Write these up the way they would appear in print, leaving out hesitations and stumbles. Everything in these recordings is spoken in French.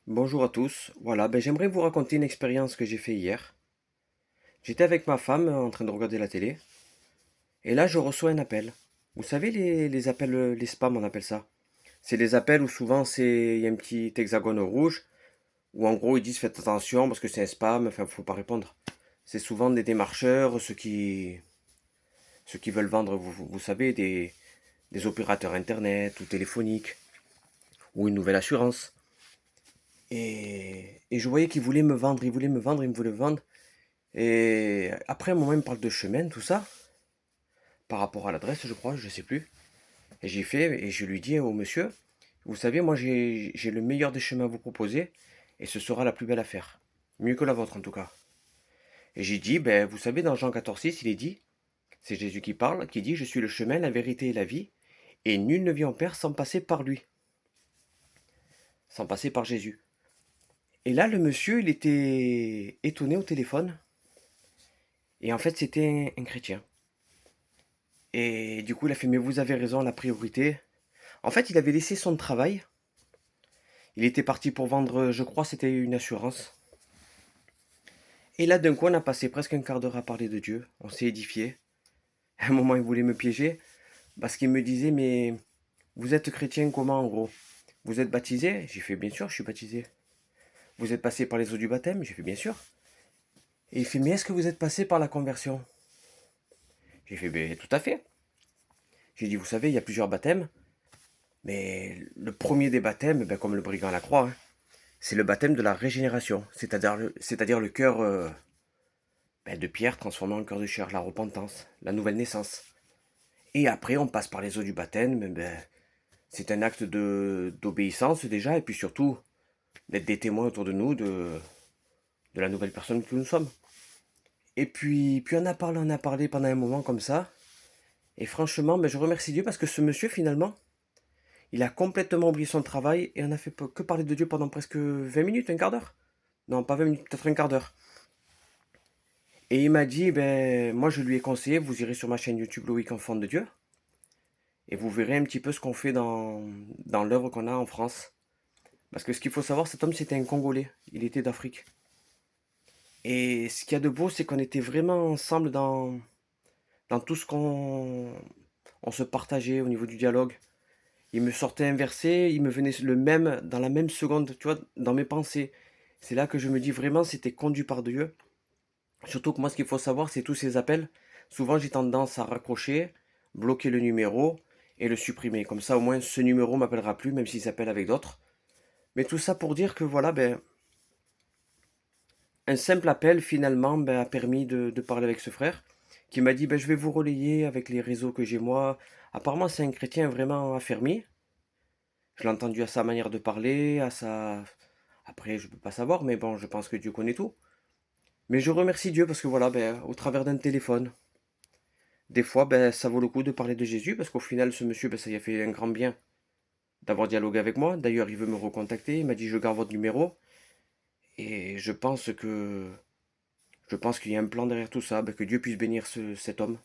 Bonjour à tous. Voilà, j'aimerais vous raconter une expérience que j'ai fait hier. J'étais avec ma femme en train de regarder la télé, et là je reçois un appel. Vous savez les appels, les spams on appelle ça. C'est les appels où souvent il y a un petit hexagone rouge, où en gros ils disent faites attention parce que c'est un spam, enfin faut pas répondre. C'est souvent des démarcheurs, ceux qui veulent vendre, vous savez, des opérateurs internet ou téléphoniques, ou une nouvelle assurance. Et je voyais qu'ils voulaient me vendre, ils voulaient me vendre, ils me voulaient me vendre. Et après, un moment, il me parle de chemin, tout ça, par rapport à l'adresse, je crois, je sais plus. Et j'ai fait, et je lui dis au monsieur, vous savez, moi j'ai le meilleur des chemins à vous proposer, et ce sera la plus belle affaire. Mieux que la vôtre en tout cas. Et j'ai dit, vous savez, dans Jean 14,6, il est dit, c'est Jésus qui parle, qui dit, je suis le chemin, la vérité et la vie, et nul ne vient au Père sans passer par lui, sans passer par Jésus. Et là, le monsieur, il était étonné au téléphone, et en fait, c'était un chrétien. Et du coup, il a fait, mais vous avez raison, la priorité. En fait, il avait laissé son travail. Il était parti pour vendre, je crois, c'était une assurance. Et là, d'un coup, on a passé presque un quart d'heure à parler de Dieu. On s'est édifié. À un moment, il voulait me piéger parce qu'il me disait, mais vous êtes chrétien comment en gros? Vous êtes baptisé? J'ai fait, bien sûr, je suis baptisé. Vous êtes passé par les eaux du baptême? J'ai fait, bien sûr. Et il fait, mais est-ce que vous êtes passé par la conversion? J'ai fait, ben, tout à fait. J'ai dit, vous savez, il y a plusieurs baptêmes. Mais le premier des baptêmes, comme le brigand à la croix, hein, c'est le baptême de la régénération, c'est-à-dire le cœur de pierre transformé en cœur de chair, la repentance, la nouvelle naissance. Et après, on passe par les eaux du baptême, c'est un acte d'obéissance déjà, et puis surtout d'être des témoins autour de nous de la nouvelle personne que nous sommes. Et puis on a parlé pendant un moment comme ça, et franchement, je remercie Dieu parce que ce monsieur, finalement, il a complètement oublié son travail, et on a fait que parler de Dieu pendant presque 20 minutes, un quart d'heure. Non, pas 20 minutes, peut-être un quart d'heure. Et il m'a dit, moi je lui ai conseillé, vous irez sur ma chaîne YouTube Loïc Enfant de Dieu, et vous verrez un petit peu ce qu'on fait dans l'œuvre qu'on a en France. Parce que ce qu'il faut savoir, cet homme c'était un Congolais, il était d'Afrique. Et ce qu'il y a de beau, c'est qu'on était vraiment ensemble dans tout ce qu'on se partageait au niveau du dialogue. Il me sortait un verset, il me venait le même, dans la même seconde, tu vois, dans mes pensées. C'est là que je me dis vraiment, c'était conduit par Dieu. Surtout que moi, ce qu'il faut savoir, c'est tous ces appels. Souvent, j'ai tendance à raccrocher, bloquer le numéro et le supprimer. Comme ça, au moins, ce numéro m'appellera plus, même s'il s'appelle avec d'autres. Mais tout ça pour dire que voilà, un simple appel, finalement, a permis de parler avec ce frère qui m'a dit, je vais vous relayer avec les réseaux que j'ai moi. Apparemment, c'est un chrétien vraiment affermi. Je l'ai entendu à sa manière de parler, à sa... Après, je peux pas savoir, mais bon, je pense que Dieu connaît tout. Mais je remercie Dieu parce que voilà, au travers d'un téléphone, des fois, ça vaut le coup de parler de Jésus parce qu'au final, ce monsieur, ça lui a fait un grand bien d'avoir dialogué avec moi. D'ailleurs, il veut me recontacter. Il m'a dit, je garde votre numéro. Et je pense qu'il y a un plan derrière tout ça, que Dieu puisse bénir cet homme.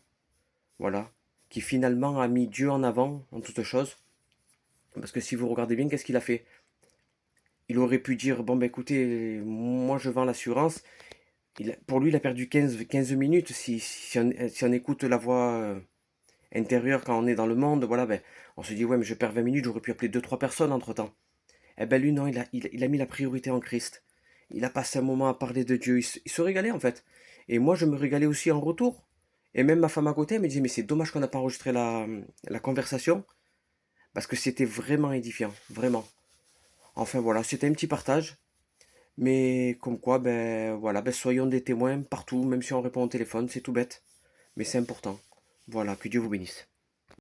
Voilà. Qui finalement a mis Dieu en avant en toute chose. Parce que si vous regardez bien, qu'est-ce qu'il a fait? Il aurait pu dire, bon, écoutez, moi je vends l'assurance. Pour lui, il a perdu 15 minutes si on écoute la voix intérieur quand on est dans le monde, voilà, on se dit, ouais, mais je perds 20 minutes, j'aurais pu appeler deux trois personnes entre-temps. Eh ben lui, non, il a mis la priorité en Christ. Il a passé un moment à parler de Dieu, il se régalait en fait. Et moi, je me régalais aussi en retour. Et même ma femme à côté, elle me disait, mais c'est dommage qu'on n'a pas enregistré la conversation, parce que c'était vraiment édifiant, vraiment. Enfin voilà, c'était un petit partage, mais comme quoi, voilà, soyons des témoins partout, même si on répond au téléphone, c'est tout bête, mais c'est important. Voilà, que Dieu vous bénisse.